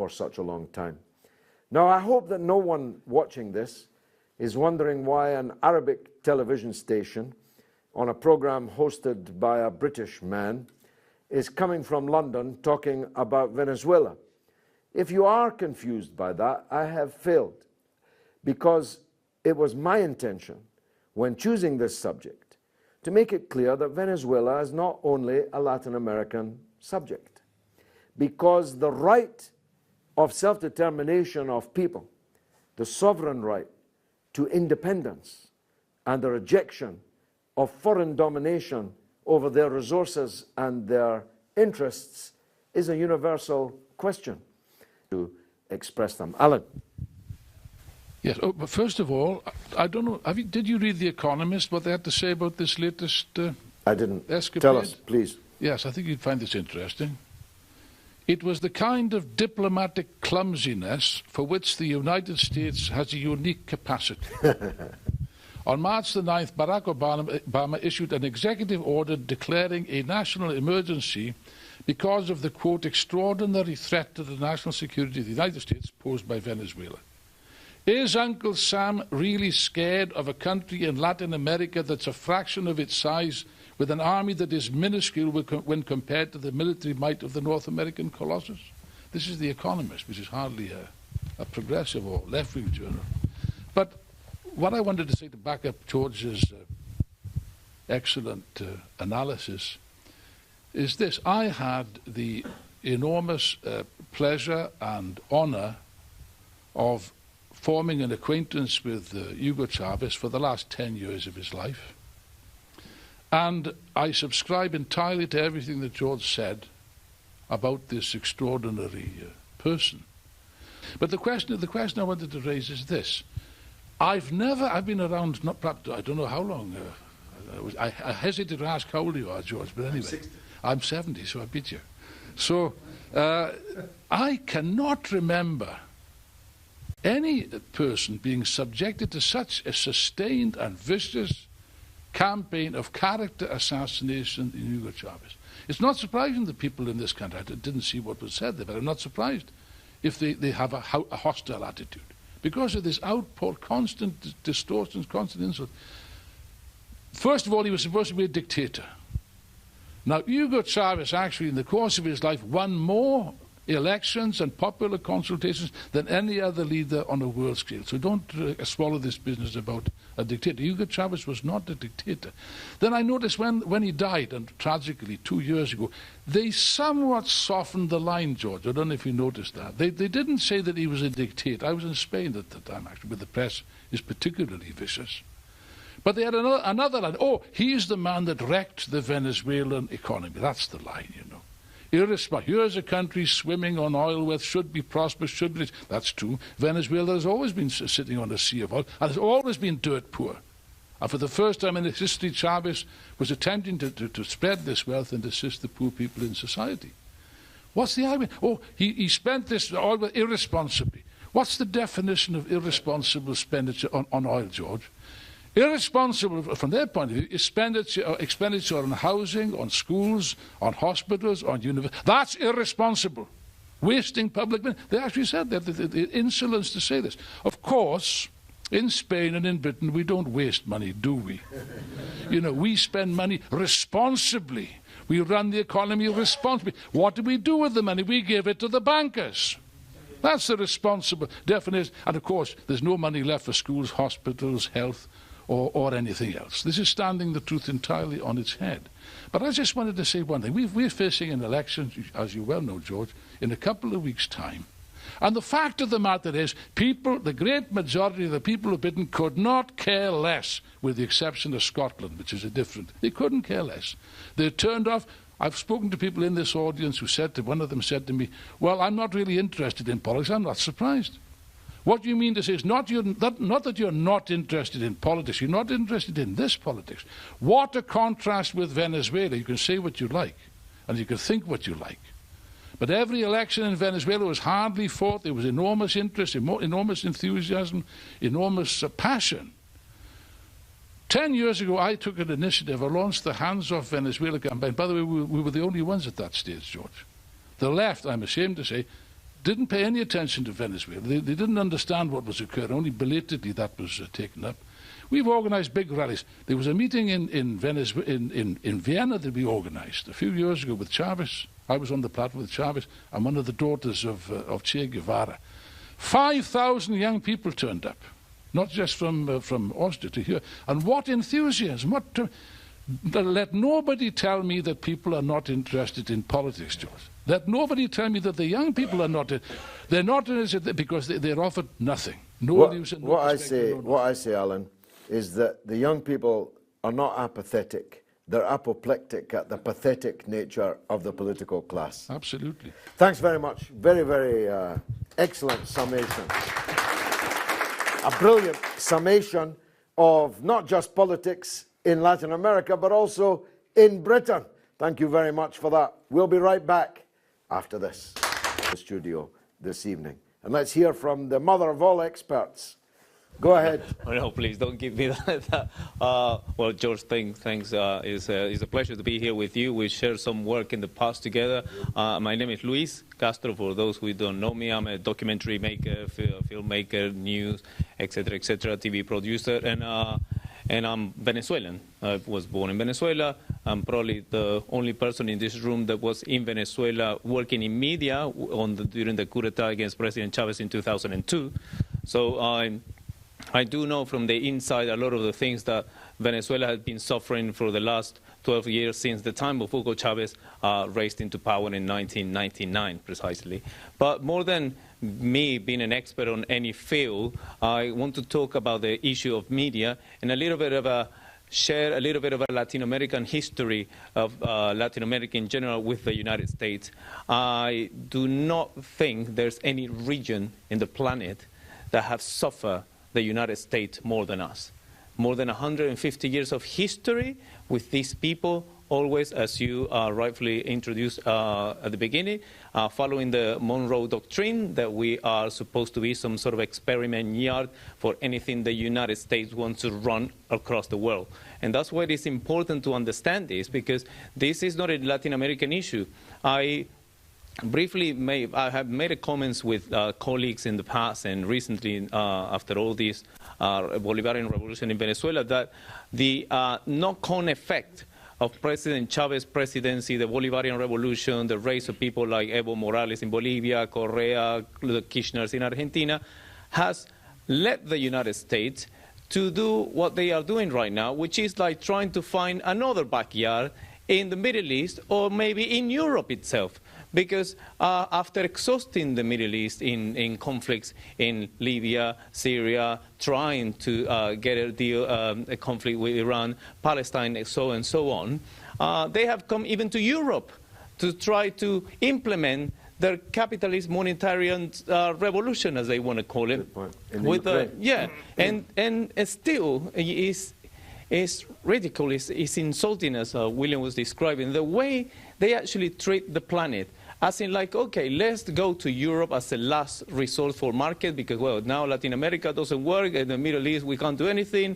for such a long time. Now, I hope that no one watching this is wondering why an Arabic television station on a program hosted by a British man is coming from London talking about Venezuela. If you are confused by that, I have failed, because it was my intention when choosing this subject to make it clear that Venezuela is not only a Latin American subject, because the right of self-determination of people, the sovereign right to independence, and the rejection of foreign domination over their resources and their interests is a universal question to express them. Alan. Yes, but first of all, I don't know, did you read The Economist, what they had to say about this latest I didn't. escapade? Tell us, please. Yes, I think you'd find this interesting. It was the kind of diplomatic clumsiness for which the United States has a unique capacity. On March the 9th, Barack Obama issued an executive order declaring a national emergency because of the, quote, extraordinary threat to the national security of the United States posed by Venezuela. Is Uncle Sam really scared of a country in Latin America that's a fraction of its size, with an army that is minuscule when compared to the military might of the North American colossus? This is The Economist, which is hardly a progressive or left-wing journal. But what I wanted to say to back up George's excellent analysis is this. I had the enormous pleasure and honor of forming an acquaintance with Hugo Chavez for the last 10 years of his life. And I subscribe entirely to everything that George said about this extraordinary person. But the question I wanted to raise is this. I've been around, I don't know how long. I hesitate to ask how old you are, George, but anyway. I'm 70, so I beat you. So I cannot remember any person being subjected to such a sustained and vicious campaign of character assassination in Hugo Chavez. It's not surprising that people in this country, I didn't see what was said there, but I'm not surprised if they have a hostile attitude. Because of this outpour, constant distortions, constant insult. First of all, he was supposed to be a dictator. Now, Hugo Chavez actually, in the course of his life, won more elections and popular consultations than any other leader on a world scale. So don't swallow this business about a dictator. Hugo Chavez was not a dictator. Then I noticed when he died, and tragically 2 years ago, they somewhat softened the line, George. I don't know if you noticed that. They didn't say that he was a dictator. I was in Spain at the time, actually, where the press is particularly vicious. But they had another line. Oh, he's the man that wrecked the Venezuelan economy. That's the line, you know. Here's a country swimming on oil wealth, should be prosperous, should be rich. That's true. Venezuela has always been sitting on a sea of oil and has always been dirt poor. And for the first time in its history, Chavez was attempting to spread this wealth and assist the poor people in society. What's the argument? Oh, he spent this oil irresponsibly. What's the definition of irresponsible expenditure on oil, George? Irresponsible, from their point of view, is expenditure on housing, on schools, on hospitals, on universities. That's irresponsible. Wasting public money. They actually said that, the insolence to say this. Of course, in Spain and in Britain, we don't waste money, do we? You know, we spend money responsibly. We run the economy responsibly. What do we do with the money? We give it to the bankers. That's the responsible definition. And of course, there's no money left for schools, hospitals, health, or anything else. This is standing the truth entirely on its head. But I just wanted to say one thing. We're facing an election, as you well know, George, in a couple of weeks' time. And the fact of the matter is, people, the great majority of the people of Britain could not care less, with the exception of Scotland, which is a different. They couldn't care less. They turned off. I've spoken to people in this audience who said to, one of them said to me, well, I'm not really interested in politics. I'm not surprised. What you mean to say is not that you're not interested in politics. You're not interested in this politics. What a contrast with Venezuela. You can say what you like, and you can think what you like. But every election in Venezuela was hardly fought. There was enormous interest, enormous enthusiasm, enormous passion. 10 years ago, I took an initiative. I launched the Hands Off Venezuela campaign. By the way, we were the only ones at that stage, George. The left, I'm ashamed to say, didn't pay any attention to Venezuela. They didn't understand what was occurring. Only belatedly that was taken up. We've organised big rallies. There was a meeting in Vienna that we organised a few years ago with Chavez. I was on the platform with Chavez and one of the daughters of Che Guevara. 5,000 young people turned up, not just from Austria to here. And what enthusiasm! Let nobody tell me that people are not interested in politics, George. Let nobody tell me that the young people are not. They're not interested because they're offered nothing. What I say, Alan, is that the young people are not apathetic. They're apoplectic at the pathetic nature of the political class. Absolutely. Thanks very much. Very, very excellent summation. A brilliant summation of not just politics in Latin America, but also in Britain. Thank you very much for that. We'll be right back after this, the studio this evening. And let's hear from the mother of all experts. Go ahead. Oh, no, please don't give me that. Well, George, thanks. It's a pleasure to be here with you. We shared some work in the past together. My name is Luis Castro. For those who don't know me, I'm a documentary maker, filmmaker, news, etc., TV producer, and I'm Venezuelan. I was born in Venezuela. I'm probably the only person in this room that was in Venezuela working in media during the coup d'etat against President Chavez in 2002. So I do know from the inside a lot of the things that Venezuela has been suffering for the last 12 years since the time of Hugo Chavez raised into power in 1999, precisely. But more than me being an expert on any field, I want to talk about the issue of media and share a little bit of a Latin American history of Latin America in general with the United States. I do not think there's any region in the planet that have suffered the United States more than us. More than 150 years of history with these people, always, as you rightfully introduced at the beginning, following the Monroe Doctrine, that we are supposed to be some sort of experiment yard for anything the United States wants to run across the world. And that's why it is important to understand this, because this is not a Latin American issue. I have made comments with colleagues in the past and recently after all this Bolivarian revolution in Venezuela that the knock-on effect of President Chavez's presidency, the Bolivarian revolution, the rise of people like Evo Morales in Bolivia, Correa, the Kirchners in Argentina, has led the United States to do what they are doing right now, which is like trying to find another backyard in the Middle East or maybe in Europe itself. Because after exhausting the Middle East in conflicts in Libya, Syria, trying to get a deal, a conflict with Iran, Palestine, and so on, they have come even to Europe to try to implement their capitalist monetary revolution, as they want to call it. And still is ridiculous, is insulting, as William was describing, the way they actually treat the planet. As in like, okay, let's go to Europe as a last resort for market because, well, now Latin America doesn't work. In the Middle East, we can't do anything.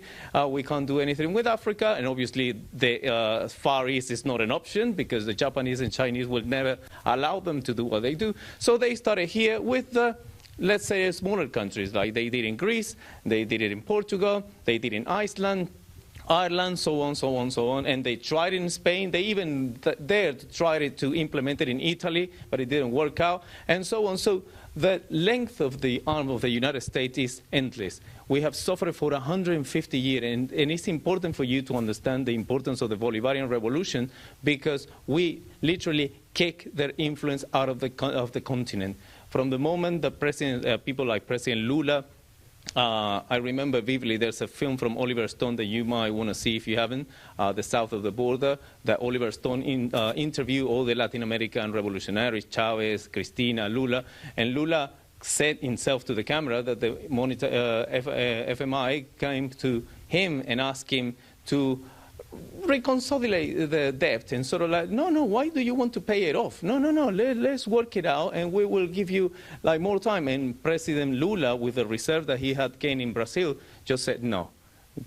We can't do anything with Africa. And obviously, the Far East is not an option because the Japanese and Chinese will never allow them to do what they do. So they started here with the, let's say, smaller countries. Like they did in Greece, they did it in Portugal, they did in Iceland, Ireland, so on, and they tried it in Spain. They even tried it to implement it in Italy, but it didn't work out, and so on. So the length of the arm of the United States is endless. We have suffered for 150 years, and it's important for you to understand the importance of the Bolivarian Revolution because we literally kicked their influence out of the continent. From the moment the people like President Lula, I remember vividly there's a film from Oliver Stone that you might want to see if you haven't, The South of the Border, that Oliver Stone interviewed all the Latin American revolutionaries, Chavez, Cristina, Lula, and Lula said himself to the camera that the FMI came to him and asked him to reconcile the debt and sort of like, no, why do you want to pay it off? No, let's work it out and we will give you like more time. And President Lula, with the reserve that he had gained in Brazil, just said, no,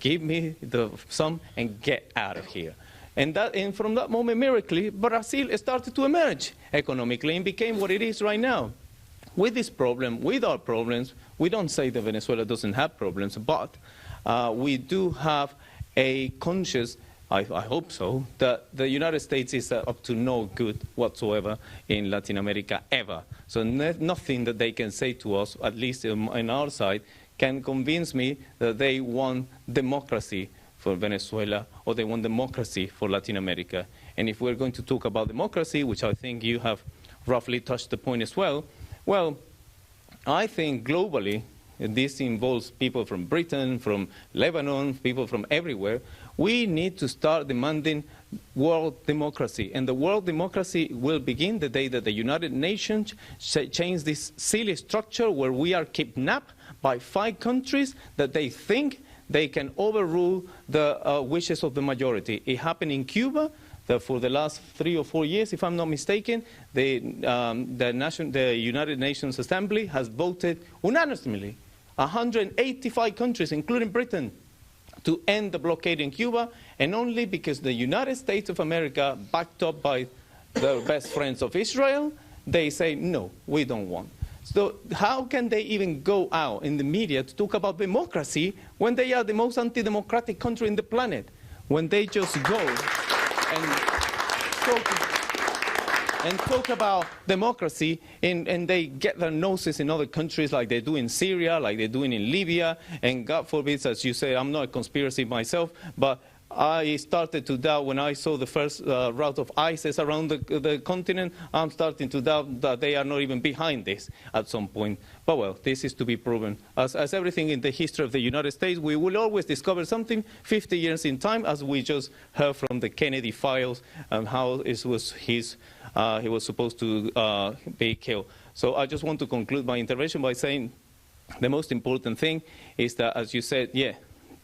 give me the sum and get out of here. And from that moment, miraculously, Brazil started to emerge economically and became what it is right now. with this problem, with our problems, we don't say that Venezuela doesn't have problems, but we do have a conscious, I hope so, that the United States is up to no good whatsoever in Latin America ever. So nothing that they can say to us, at least on our side, can convince me that they want democracy for Venezuela or they want democracy for Latin America. And if we're going to talk about democracy, which I think you have roughly touched the point as well, well, I think globally, and this involves people from Britain, from Lebanon, people from everywhere, we need to start demanding world democracy. And the world democracy will begin the day that the United Nations change this silly structure where we are kidnapped by 5 countries that they think they can overrule the wishes of the majority. It happened in Cuba. For the last 3 or 4 years, if I'm not mistaken, the United Nations Assembly has voted unanimously, 185 countries, including Britain, to end the blockade in Cuba, and only because the United States of America, backed up by the best friends of Israel, they say, no, we don't want. So how can they even go out in the media to talk about democracy when they are the most anti-democratic country in the planet? When they just go and talk about democracy, and they get their noses in other countries like they do in Syria, like they're doing in Libya, and God forbid, as you say, I'm not a conspiracy myself, but I started to doubt when I saw the first rout of ISIS around the continent. I'm starting to doubt that they are not even behind this at some point. But well, this is to be proven. As everything in the history of the United States, we will always discover something 50 years in time, as we just heard from the Kennedy files and how he was supposed to be killed. So I just want to conclude my intervention by saying the most important thing is that, as you said, yeah,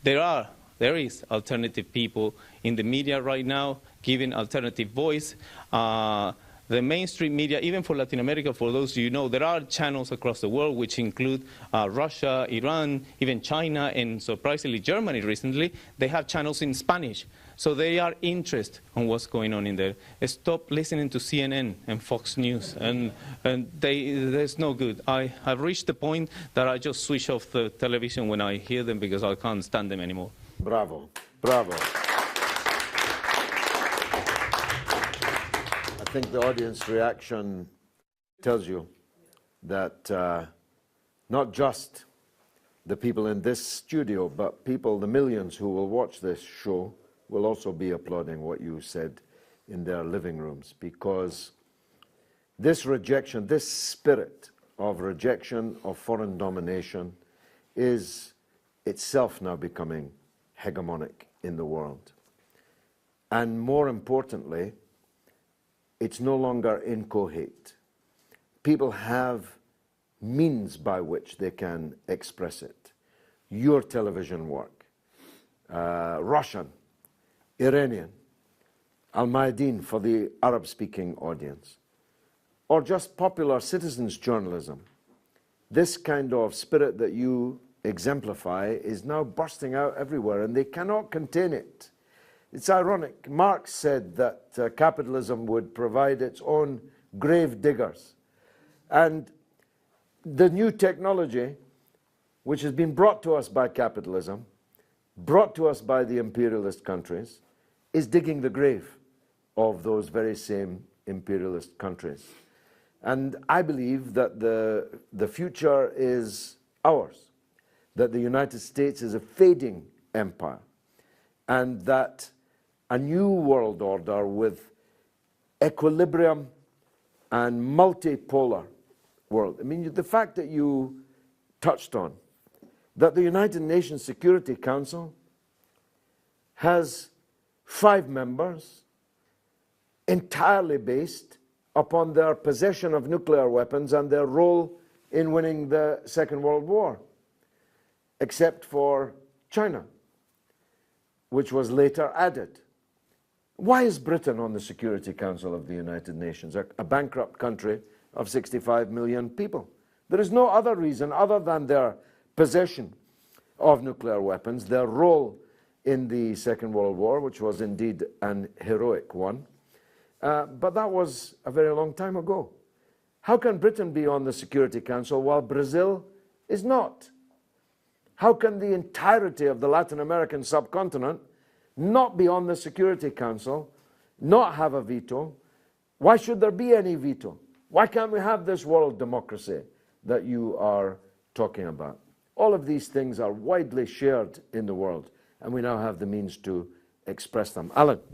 there is alternative people in the media right now giving alternative voice. The mainstream media, even for Latin America, for those you know, there are channels across the world which include Russia, Iran, even China, and surprisingly Germany recently. They have channels in Spanish. So they are interested in what's going on in there. Stop listening to CNN and Fox News, and there's no good. I have reached the point that I just switch off the television when I hear them because I can't stand them anymore. Bravo, bravo. I think the audience reaction tells you that not just the people in this studio, but people, the millions who will watch this show, will also be applauding what you said in their living rooms, because this rejection, this spirit of rejection of foreign domination is itself now becoming hegemonic in the world. And more importantly, it's no longer incoherent. People have means by which they can express it. Your television work, Russian, Iranian, Al-Mayadeen for the Arab-speaking audience, or just popular citizens' journalism. This kind of spirit that you exemplify is now bursting out everywhere, and they cannot contain it. It's ironic. Marx said that capitalism would provide its own grave diggers. And the new technology, which has been brought to us by capitalism, brought to us by the imperialist countries, is digging the grave of those very same imperialist countries. And I believe that the future is ours, that the United States is a fading empire, and that a new world order with equilibrium and multipolar world. I mean, the fact that you touched on, that the United Nations Security Council has 5 members entirely based upon their possession of nuclear weapons and their role in winning the Second World War, except for China, which was later added. Why is Britain on the Security Council of the United Nations, a bankrupt country of 65 million people? There is no other reason other than their possession of nuclear weapons, their role in the Second World War, which was indeed an heroic one. But that was a very long time ago. How can Britain be on the Security Council while Brazil is not? How can the entirety of the Latin American subcontinent not be on the Security Council, not have a veto? Why should there be any veto? Why can't we have this world democracy that you are talking about? All of these things are widely shared in the world, and we now have the means to express them. Alan.